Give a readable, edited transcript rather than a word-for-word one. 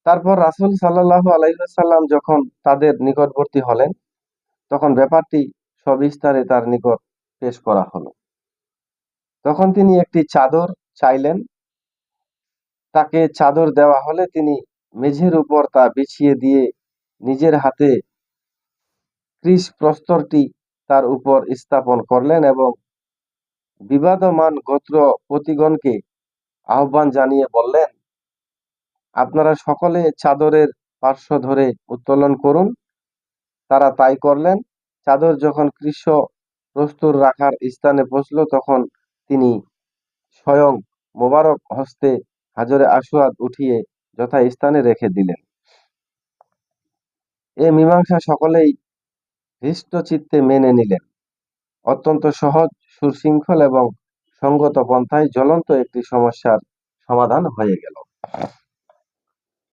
তারপর রাসূল সাল্লাল্লাহু আলাইহি ওয়াসাল্লাম যখন তাদের নিকটবর্তী হলেন, তখন ব্যাপারটি সবিস্তারে তার নিকট পেশ করা হলো। তখন তিনি একটি চাদর চাইলেন। তাকে চাদর দেওয়া হলে তিনি মেঝের উপর তা বিছিয়ে দিয়ে নিজের হাতে ক্রিস প্রস্তরটি তার উপর স্থাপন করলেন এবং বিবাদমান গোত্র পতিগণকে আহ্বান জানিয়ে বললেন, আপনারা সকলে চাদরের পার্শ্ব ধরে উত্তোলন করুন। তারা তাই করলেন। চাদর যখন কৃশ প্রস্তুর রাখার স্থানে পৌঁছল, তখন তিনি স্বয়ং মোবারক হস্তে হাজরে আসওয়াদ উঠিয়ে যথাস্থানে রেখে দিলেন। এ মীমাংসা সকলেই হৃষ্টচিত্তে মেনে নিলেন। অত্যন্ত সহজ, সুশৃঙ্খল এবং সঙ্গত পন্থায় জ্বলন্ত একটি সমস্যার সমাধান হয়ে গেল।